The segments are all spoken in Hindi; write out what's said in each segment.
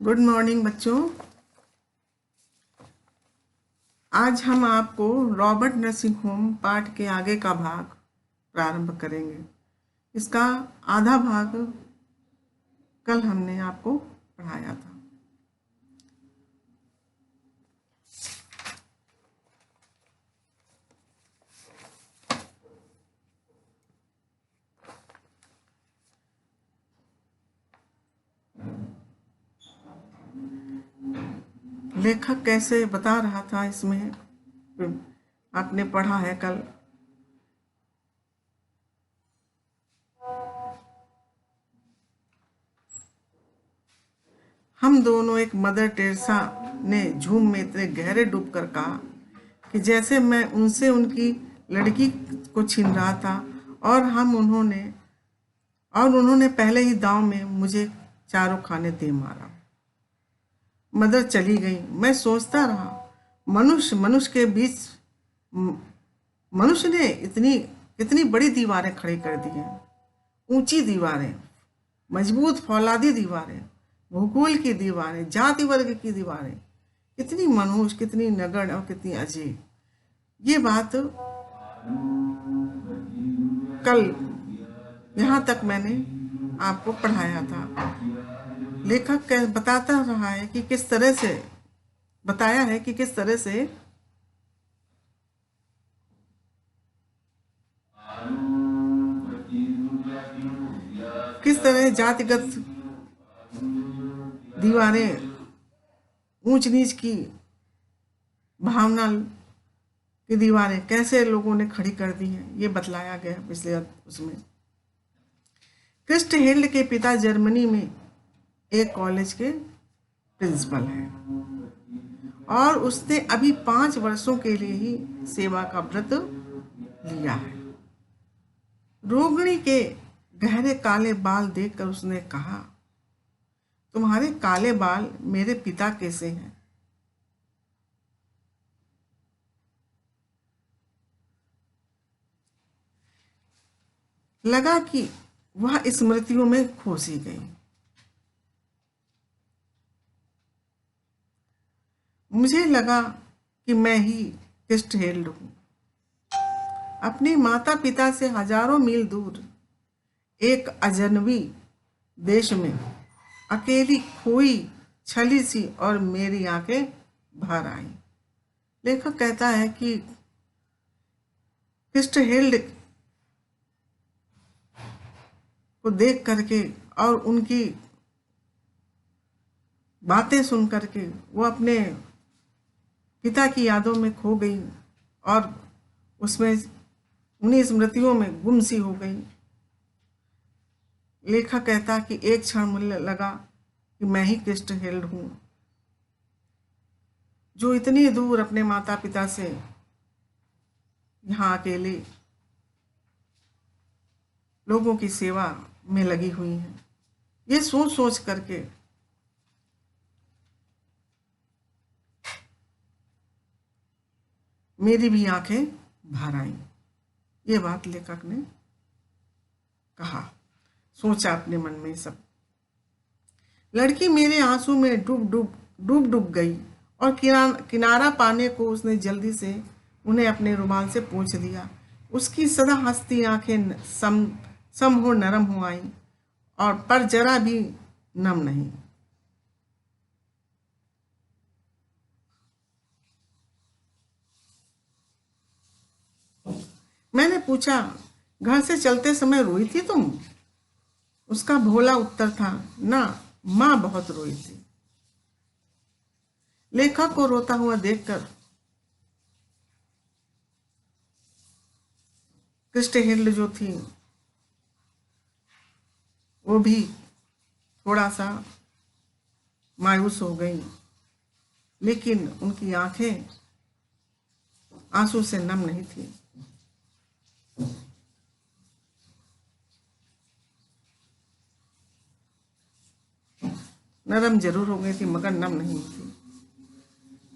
गुड मॉर्निंग बच्चों। आज हम आपको रॉबर्ट नर्सिंग होम पाठ के आगे का भाग प्रारंभ करेंगे। इसका आधा भाग कल हमने आपको पढ़ाया था। लेखक कैसे बता रहा था, इसमें आपने पढ़ा है कल। हम दोनों, एक मदर टेरेसा ने झूम में इतने गहरे डूब कर कहा कि जैसे मैं उनसे उनकी लड़की को छीन रहा था, और उन्होंने पहले ही दांव में मुझे चारों खाने दे मारा। मदर चली गई। मैं सोचता रहा, मनुष्य के बीच मनुष्य ने कितनी बड़ी दीवारें खड़ी कर दी हैं। ऊंची दीवारें, मजबूत फौलादी दीवारें, भूगोल की दीवारें, जाति वर्ग की दीवारें, कितनी मनहूस, कितनी नगण्य और कितनी अजीब। ये बात कल यहाँ तक मैंने आपको पढ़ाया था। लेखक बताता रहा है कि किस तरह से बताया है कि किस तरह से जातिगत दीवारें, ऊंच नीच की भावना की दीवारें कैसे लोगों ने खड़ी कर दी हैं, ये बतलाया गया पिछले उसमें। क्रिस्ट हेल्ड के पिता जर्मनी में एक कॉलेज के प्रिंसिपल हैं, और उसने अभी 5 वर्षों के लिए ही सेवा का व्रत लिया है। रोगिणी के गहरे काले बाल देखकर उसने कहा, तुम्हारे काले बाल मेरे पिता कैसे हैं? लगा कि वह स्मृतियों में खो सी गई। मुझे लगा कि मैं ही क्रिस्ट हेल्ड हूं, अपने माता पिता से हजारों मील दूर एक अजनबी देश में अकेली खोई छली सी, और मेरी आंखें भर आई। लेखक कहता है कि क्रिस्ट हेल्ड को देख करके और उनकी बातें सुन करके वो अपने पिता की यादों में खो गई, और उसमें उन्हीं स्मृतियों में गुम सी हो गई। लेखक कहता कि एक क्षण मुझे लगा कि मैं ही क्रिस्ट हेल्ड हूं, जो इतनी दूर अपने माता पिता से यहाँ अकेले लोगों की सेवा में लगी हुई हैं। ये सोच सोच करके मेरी भी आंखें भर आईं। ये बात लेखक ने कहा, सोचा अपने मन में सब। लड़की मेरे आंसू में डूब गई, और किनारा पाने को उसने जल्दी से उन्हें अपने रुमाल से पोंछ दिया। उसकी सदा हंसती आंखें सम हो नरम हो आईं, और पर जरा भी नम नहीं। मैंने पूछा, घर से चलते समय रोई थी तुम? उसका भोला उत्तर था, ना, माँ बहुत रोई थी। लेखक को रोता हुआ देखकर क्रिस्ट हेल्ड जो थी वो भी थोड़ा सा मायूस हो गई, लेकिन उनकी आंखें आंसू से नम नहीं थी। नरम जरूर हो गई थी, मगर नम नहीं थी।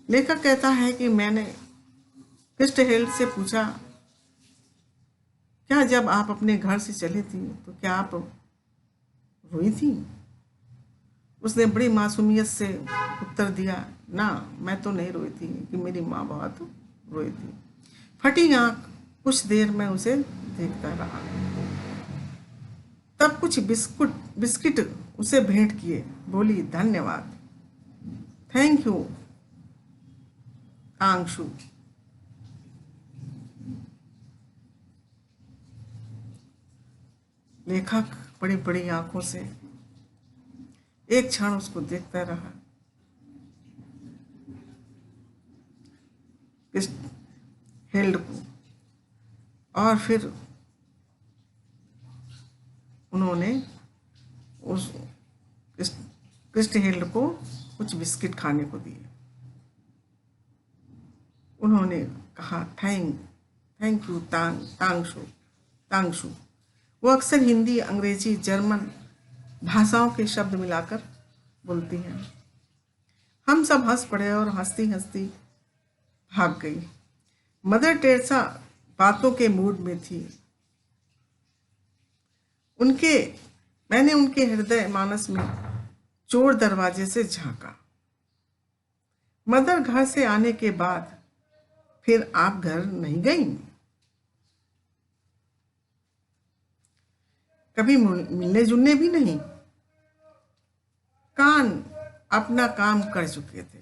लेखक कहता है कि मैंने क्रिस्ट हेल्ड से पूछा, क्या जब आप अपने घर से चली थी तो क्या आप रोई थी? उसने बड़ी मासूमियत से उत्तर दिया, ना मैं तो नहीं रोई थी कि मेरी माँ बहुत रोई थी। फटी आंख कुछ देर मैं उसे देखता रहा। तब कुछ बिस्किट उसे भेंट किए। बोली, धन्यवाद, थैंक यू आंशु। लेखक बड़ी बड़ी आंखों से एक क्षण उसको देखता रहा। हेल्ड को, और फिर उन्होंने उस क्रिस्ट हेल्ड को कुछ बिस्किट खाने को दिए। उन्होंने कहा, थैंक यू तांगशु। वो अक्सर हिंदी, अंग्रेजी, जर्मन भाषाओं के शब्द मिलाकर बोलती हैं। हम सब हंस पड़े और हंसती हंसती भाग गई। मदर टेरेसा बातों के मूड में थी। मैंने उनके हृदय मानस में चोर दरवाजे से झांका। मदर घर से आने के बाद फिर आप घर नहीं गई? कभी मिलने जुलने भी नहीं? कान अपना काम कर चुके थे,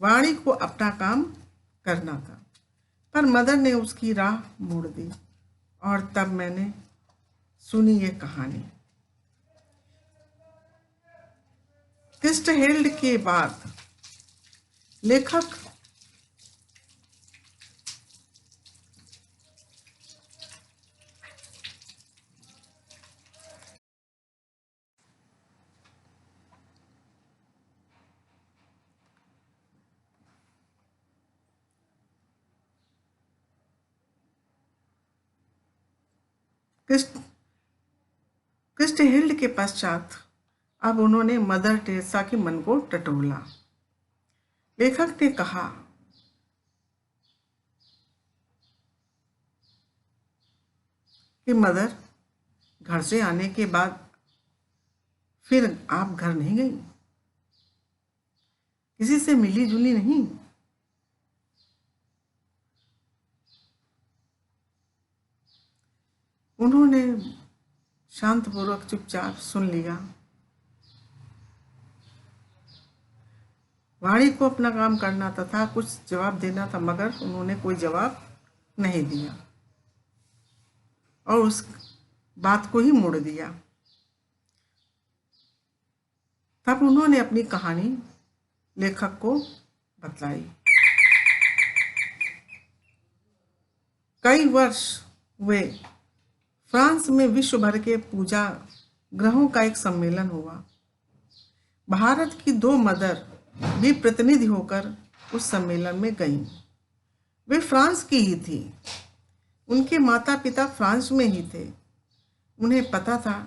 वाणी को अपना काम करना था, पर मदर ने उसकी राह मोड़ दी। और तब मैंने सुनी ये कहानी। क्रिस्ट हेल्ड के बाद लेखक क्रिस्ट हेल्ड के पश्चात अब उन्होंने मदर टेरेसा के मन को टटोला। लेखक ने कहा, कि मदर घर से आने के बाद फिर आप घर नहीं गई? किसी से मिली जुली नहीं? उन्होंने शांतपूर्वक चुपचाप सुन लिया। वाणी को अपना काम करना तथा कुछ जवाब देना था, मगर उन्होंने कोई जवाब नहीं दिया और उस बात को ही मोड़ दिया। तब उन्होंने अपनी कहानी लेखक को बतलाई। कई वर्ष हुए फ्रांस में विश्व भर के पूजा ग्रहों का एक सम्मेलन हुआ। भारत की 2 मदर भी प्रतिनिधि होकर उस सम्मेलन में गईं। वे फ्रांस की ही थी। उनके माता पिता फ्रांस में ही थे। उन्हें पता था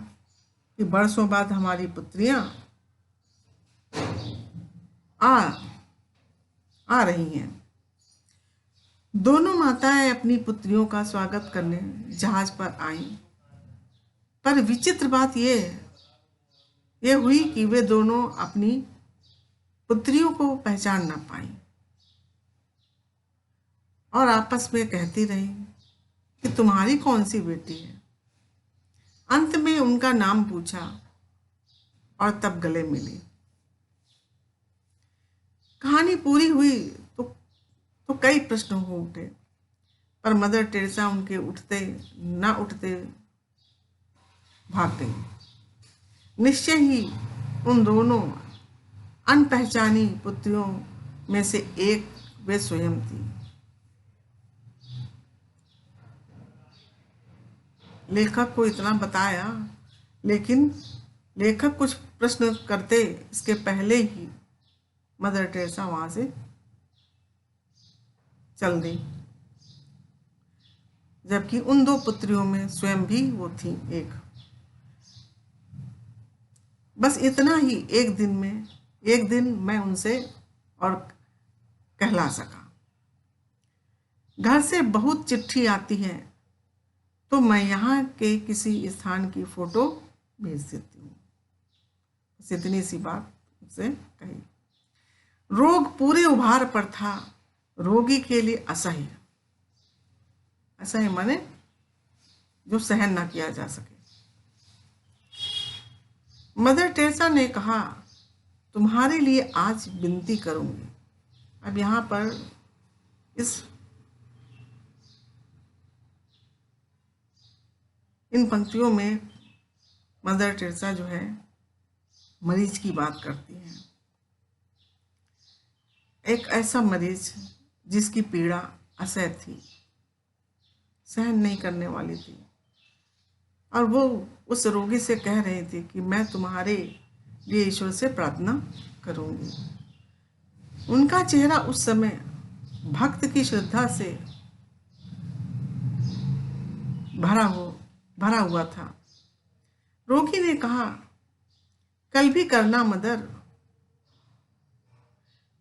कि बरसों बाद हमारी पुत्रियां आ रही हैं। दोनों माताएं अपनी पुत्रियों का स्वागत करने जहाज पर आईं। पर विचित्र बात ये हुई कि वे दोनों अपनी पुत्रियों को पहचान ना पाईं और आपस में कहती रही कि तुम्हारी कौन सी बेटी है। अंत में उनका नाम पूछा और तब गले मिली। कहानी पूरी हुई तो कई प्रश्न हो उठे, पर मदर टेरेसा उनके उठते ना उठते भाग गई। निश्चय ही उन दोनों अनपहचानी पुत्रियों में से एक वे स्वयं थी। लेखक को इतना बताया, लेकिन लेखक कुछ प्रश्न करते इसके पहले ही मदर टेरेसा वहां से चल दी, जबकि उन 2 पुत्रियों में स्वयं भी वो थी एक। बस इतना ही एक दिन मैं उनसे और कहला सका। घर से बहुत चिट्ठी आती है तो मैं यहाँ के किसी स्थान की फोटो भेज देती हूँ। बस इतनी सी बात उसे कही। रोग पूरे उभार पर था, रोगी के लिए असह्य। असह्य माने जो सहन ना किया जा सके। मदर टेरेसा ने कहा, तुम्हारे लिए आज विनती करूंगी। अब यहाँ पर इन पंक्तियों में मदर टेरेसा जो है मरीज की बात करती हैं। एक ऐसा मरीज जिसकी पीड़ा असह्य थी, सहन नहीं करने वाली थी, और वो उस रोगी से कह रही थी कि मैं तुम्हारे लिए ईश्वर से प्रार्थना करूंगी। उनका चेहरा उस समय भक्त की श्रद्धा से भरा हुआ था। रोगी ने कहा, कल भी करना मदर।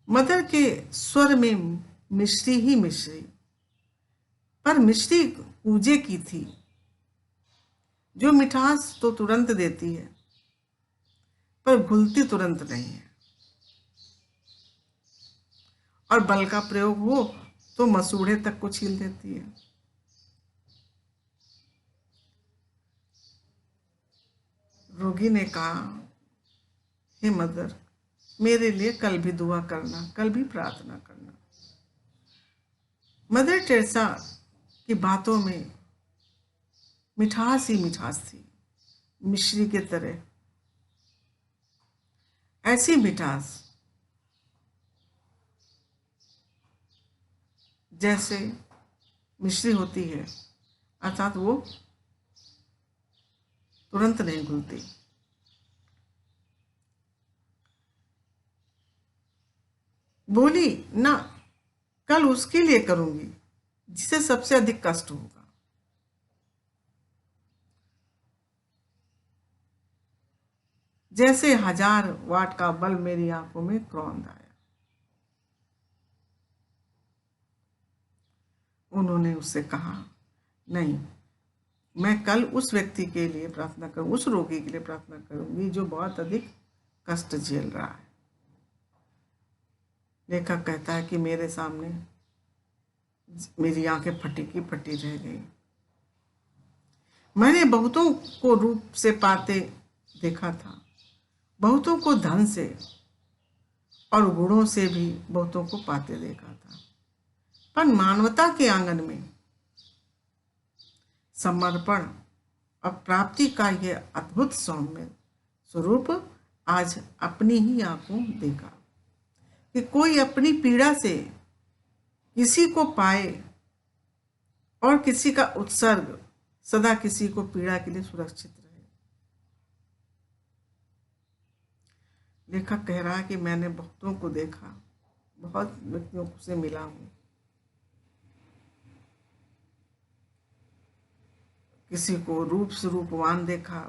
मदर के स्वर में मिश्री ही मिश्री, पर मिश्री कूजे की थी, जो मिठास तो तुरंत देती है पर घुलती तुरंत नहीं है, और बल का प्रयोग हो तो मसूड़े तक को छील देती है। रोगी ने कहा, हे मदर, मेरे लिए कल भी दुआ करना, कल भी प्रार्थना करना। मदर टेरेसा की बातों में मिठास ही मिठास थी, मिश्री के तरह। ऐसी मिठास जैसे मिश्री होती है, अर्थात वो तुरंत नहीं घुलती। बोली, ना, कल उसके लिए करूंगी जिसे सबसे अधिक कष्ट होगा। जैसे 1000 वाट का बल्ब मेरी आंखों में क्रोंद आया। उन्होंने उससे कहा, नहीं, मैं कल उस व्यक्ति के लिए प्रार्थना करूं, उस रोगी के लिए प्रार्थना करूंगी जो बहुत अधिक कष्ट झेल रहा है। लेखक कहता है कि मेरे सामने मेरी आंखें फटी की फटी रह गई। मैंने बहुतों को रूप से पाते देखा था, बहुतों को धन से और गुणों से भी बहुतों को पाते देखा था, पर मानवता के आंगन में समर्पण और प्राप्ति का यह अद्भुत सौम्य स्वरूप आज अपनी ही आंखों देखा कि कोई अपनी पीड़ा से किसी को पाए और किसी का उत्सर्ग सदा किसी को पीड़ा के लिए सुरक्षित रहे। लेखक कह रहा है कि मैंने बहुतों को देखा, बहुत व्यक्तियों से मिला हूं। किसी को रूप से रूपवान देखा,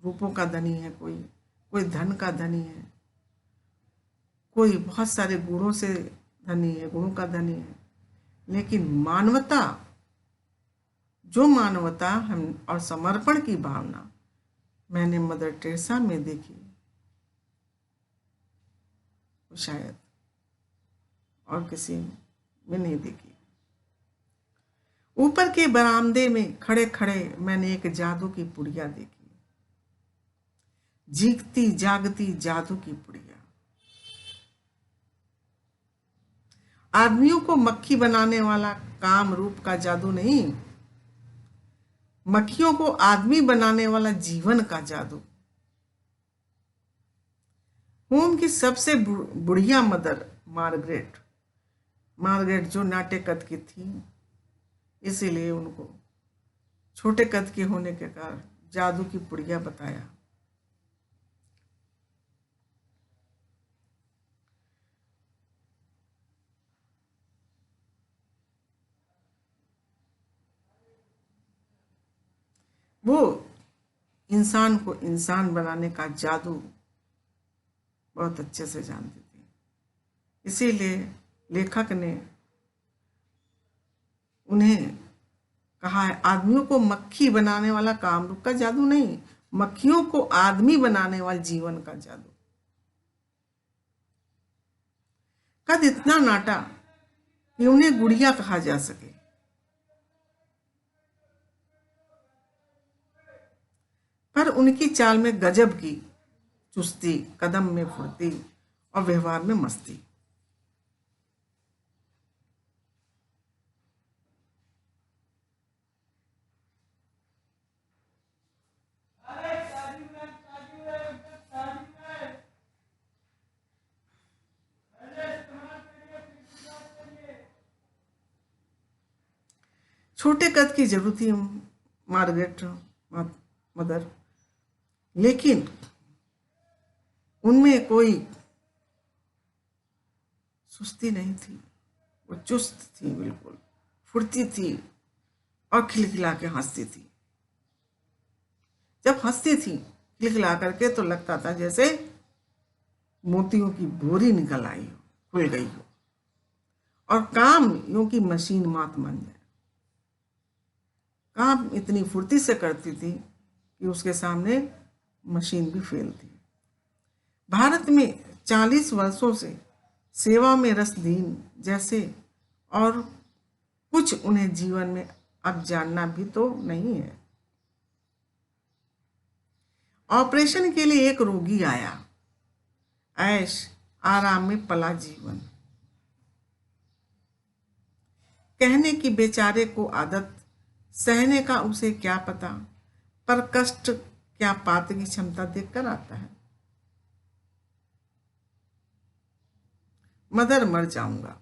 रूपों का धनी है, कोई धन का धनी है, कोई बहुत सारे गुणों से धनी है, गुणों का धनी है। लेकिन मानवता, जो मानवता हम और समर्पण की भावना मैंने मदर टेरेसा में देखी, वो शायद और किसी में नहीं देखी। ऊपर के बरामदे में खड़े खड़े मैंने एक जादू की पुड़िया देखी, जीगती जागती जादू की पुड़िया। आदमियों को मक्खी बनाने वाला काम रूप का जादू नहीं, मक्खियों को आदमी बनाने वाला जीवन का जादू। होम की सबसे बुढ़िया मदर मार्गरेट जो नाट्य कद की थी, इसीलिए उनको छोटे कद के होने के कारण जादू की पुड़िया बताया। वो इंसान को इंसान बनाने का जादू बहुत अच्छे से जानती थी। इसीलिए लेखक ने उन्हें कहा है, आदमियों को मक्खी बनाने वाला कामरूप का जादू नहीं, मक्खियों को आदमी बनाने वाले जीवन का जादू। कद इतना नाटा कि उन्हें गुड़िया कहा जा सके। पर उनकी चाल में गजब की चुस्ती, कदम में फुर्ती और व्यवहार में मस्ती। छोटे कद की जरूरत थी मार्गरेट मदर, लेकिन उनमें कोई सुस्ती नहीं थी। वो चुस्त थी, बिल्कुल फुर्ती थी और खिलखिला के हंसती थी। जब हंसती थी खिलखिला करके तो लगता था जैसे मोतियों की बोरी निकल आई हो, खुल गई हो, और काम यूं की मशीन मात बन जाए। काम इतनी फुर्ती से करती थी कि उसके सामने मशीन भी फेल थी। भारत में 40 वर्षों से सेवा में रसदीन जैसे, और कुछ उन्हें जीवन में अब जानना भी तो नहीं है। ऑपरेशन के लिए एक रोगी आया, ऐश आराम में पला जीवन। कहने की बेचारे को आदत, सहने का उसे क्या पता, पर कष्ट क्या पात की क्षमता देखकर आता है। मदर, मर जाऊंगा।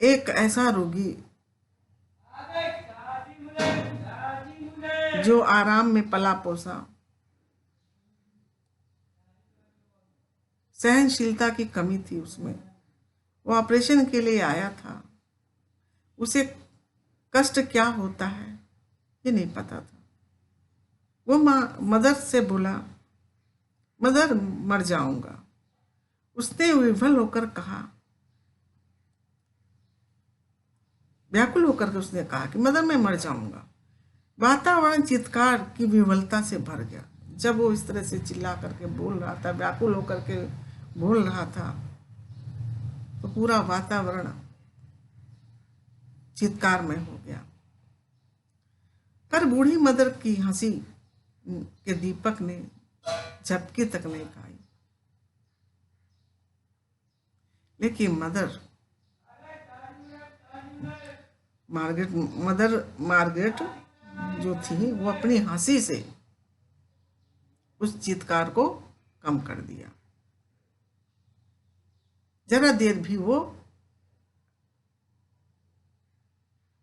एक ऐसा रोगी जो आराम में पला पोसा, सहनशीलता की कमी थी उसमें। वो ऑपरेशन के लिए आया था, उसे कष्ट क्या होता है ये नहीं पता था। वो मदर से बोला, मदर, मर जाऊंगा। उसने विह्वल होकर कहा, व्याकुल होकर के उसने कहा कि मदर, मैं मर जाऊंगा। वातावरण चित्कार की विह्वलता से भर गया। जब वो इस तरह से चिल्ला करके बोल रहा था, व्याकुल होकर के बोल रहा था, तो पूरा वातावरण चित्कार में हो गया। पर बूढ़ी मदर की हंसी के दीपक ने झपकी तक नहीं खाई। लेकिन मार्गरेट जो थी, वो अपनी हंसी से उस चित्कार को कम कर दिया। जरा देर भी वो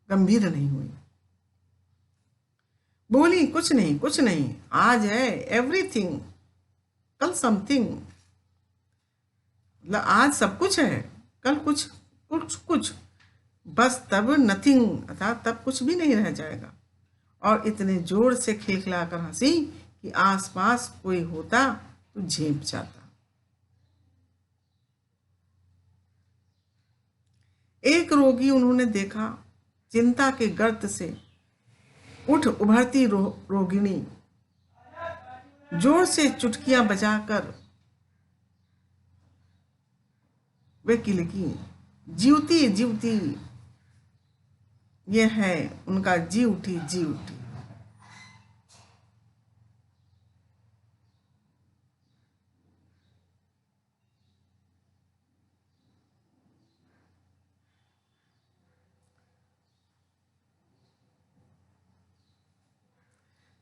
गंभीर नहीं हुई। बोली, कुछ नहीं, कुछ नहीं, आज है एवरीथिंग, कल समथिंग। मतलब आज सब कुछ है, कल कुछ कुछ कुछ, बस तब नथिंग, अर्थात तब कुछ भी नहीं रह जाएगा। और इतने जोर से खिलखिलाकर हंसी कि आसपास कोई होता तो झेप जाता। एक रोगी उन्होंने देखा, चिंता के गर्त से उठ उभरती रोगिणी जोर से चुटकियां बजाकर वे किलकी, जीवती जीवती, ये है उनका जी उठी, जी उठी।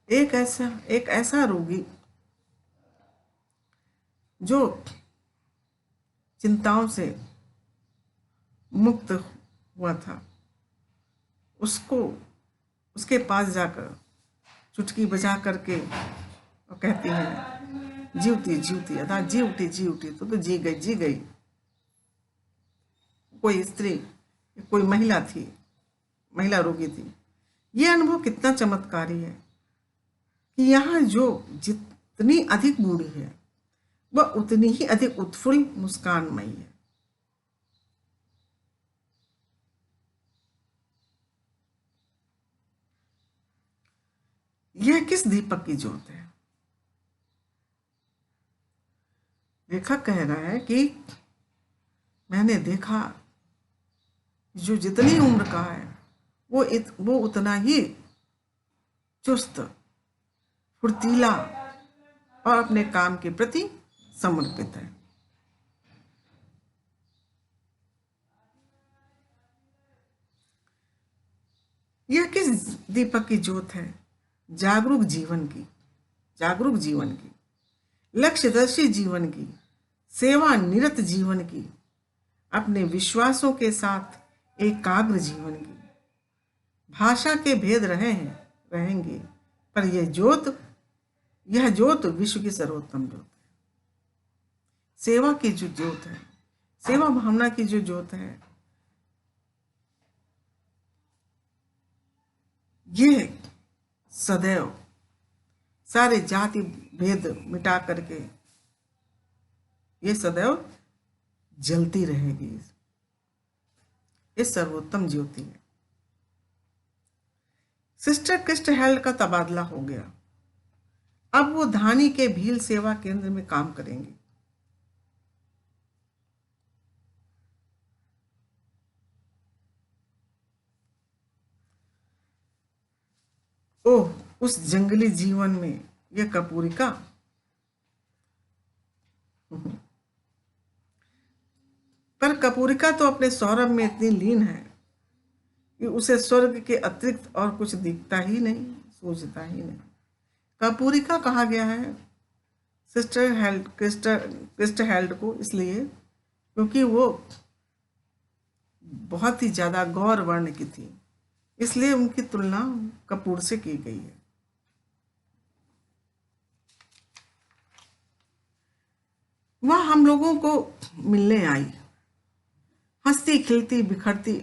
एक ऐसा रोगी जो चिंताओं से मुक्त हुआ था, उसको उसके पास जाकर चुटकी बजा करके और कहती है, जीवती जीवती, अदा जी उठी, जी उठी, तो जी गई, जी गई। कोई स्त्री, कोई महिला थी, महिला रोगी थी। ये अनुभव कितना चमत्कारी है कि यहाँ जो जितनी अधिक बूढ़ी है, वह उतनी ही अधिक उत्फुल्ल मुस्कानमयी है। यह किस दीपक की ज्योत है? लेखक कह रहा है कि मैंने देखा जो जितनी उम्र का है वो उतना ही चुस्त, फुर्तीला और अपने काम के प्रति समर्पित है। यह किस दीपक की ज्योत है? जागरूक जीवन की, जागरूक जीवन की, लक्ष्यदर्शी जीवन की, सेवा निरत जीवन की, अपने विश्वासों के साथ एकाग्र जीवन की। भाषा के भेद रहेंगे, पर यह ज्योत विश्व की सर्वोत्तम ज्योत है। सेवा की जो ज्योत है, सेवा भावना की जो ज्योत है, ये सदैव सारे जाति भेद मिटा करके ये सदैव जलती रहेगी। ये सर्वोत्तम ज्योति है। सिस्टर क्रिस्ट हेल्ड का तबादला हो गया। अब वो धानी के भील सेवा केंद्र में काम करेंगे। ओह, उस जंगली जीवन में यह कपूरिका, पर कपूरिका तो अपने सौरभ में इतनी लीन है कि उसे स्वर्ग के अतिरिक्त और कुछ दिखता ही नहीं, सूझता ही नहीं। कपूरिका कहा गया है क्रिस्ट हेल्ड को इसलिए क्योंकि वो बहुत ही ज्यादा गौर वर्ण की थी, इसलिए उनकी तुलना कपूर से की गई है। वह हम लोगों को मिलने आई, हंसती खिलती बिखरती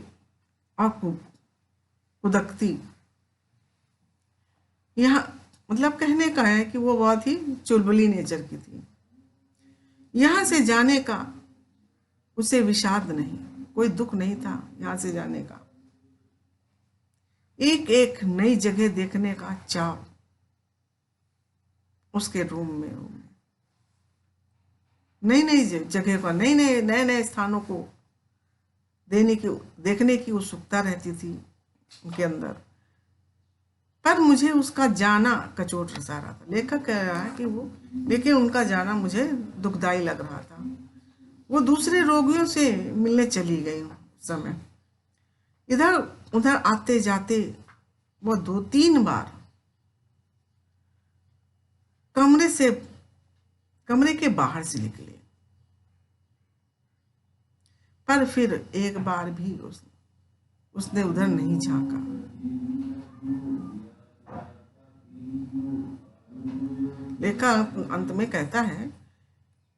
और कुदकती। यह मतलब कहने का है कि वो बहुत ही चुलबुली नेचर की थी। यहां से जाने का उसे विषाद नहीं, कोई दुख नहीं था यहां से जाने का। एक एक नई जगह देखने का चाव उसके रूम में, नई नई जगह का, नए नए स्थानों को देखने की उत्सुकता रहती थी उनके अंदर। पर मुझे उसका जाना कचोट रसा रहा था। लेखक कह रहा है कि वो, लेकिन उनका जाना मुझे दुखदाई लग रहा था। वो दूसरे रोगियों से मिलने चली गई उस समय। इधर उधर आते जाते वो 2-3 बार कमरे के बाहर से निकले, पर फिर एक बार भी उसने उधर नहीं झांका। लेखक अंत में कहता है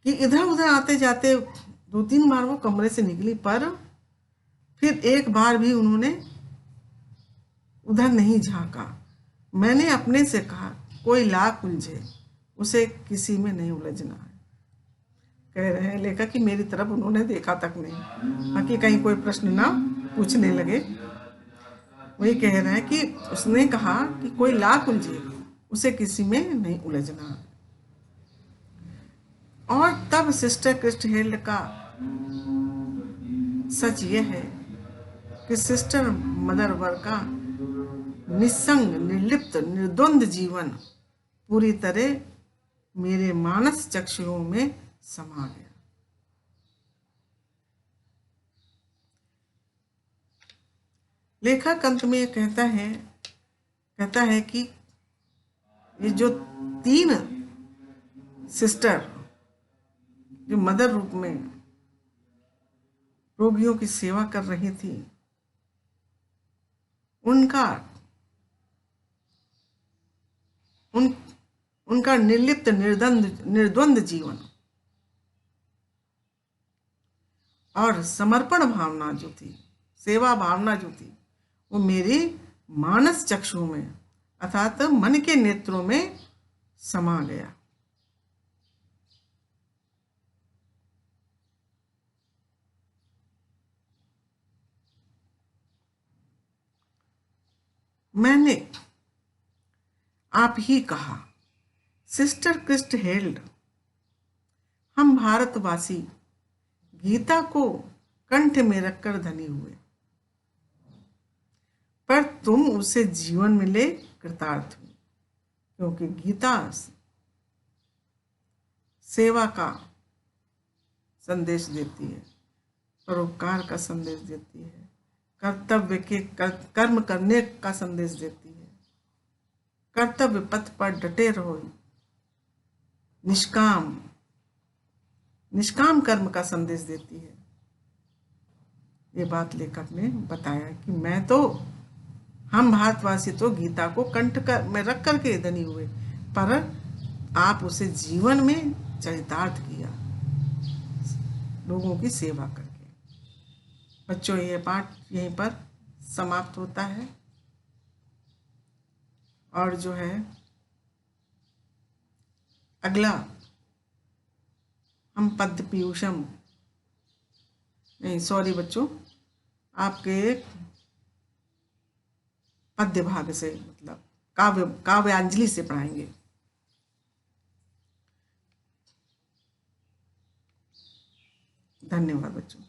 कि इधर उधर आते जाते 2-3 बार वो कमरे से निकली, पर फिर एक बार भी उन्होंने उधर नहीं झांका। मैंने अपने से कहा, कोई लाख उलझे, उसे किसी में नहीं उलझना है। कह रहे हैं लेखक कि मेरी तरफ उन्होंने देखा तक नहीं, ताकि कहीं कोई प्रश्न ना पूछने लगे। वही कह रहे हैं कि उसने कहा कि कोई लाख उलझे, उसे किसी में नहीं उलझना। और तब सिस्टर क्रिस्ट हेल्ड का सच यह है कि सिस्टर मदर वर्ग का निस्संग, निर्लिप्त, निर्द्वंद जीवन पूरी तरह मेरे मानस चक्षुओं में समा गया। लेखक अंत में कहता है कि ये जो 3 सिस्टर जो मदर रूप में रोगियों की सेवा कर रही थी, उनका निर्लिप्त, निर्द्वंद जीवन और समर्पण भावना जो थी, सेवा भावना जो थी, वो मेरे मानस चक्षु में अर्थात मन के नेत्रों में समा गया। मैंने आप ही कहा, सिस्टर क्रिस्ट हेल्ड, हम भारतवासी गीता को कंठ में रखकर धनी हुए, पर तुम उसे जीवन मिले कृतार्थ हुए, क्योंकि गीता सेवा का संदेश देती है, परोपकार का संदेश देती है, कर्तव्य के कर्म करने का संदेश देती है, कर्तव्य पथ पर डटे रहो, निष्काम कर्म का संदेश देती है। ये बात लेखक ने बताया कि हम भारतवासी तो गीता को कंठ में रख करके धनी हुए, पर आप उसे जीवन में चरितार्थ किया, लोगों की सेवा करके। बच्चों, ये पाठ यहीं पर समाप्त होता है। और जो है अगला हम पद्य पीयूषम, नहीं सॉरी बच्चों, आपके पद्य भाग से, मतलब काव्यांजलि से पढ़ाएंगे। धन्यवाद बच्चों।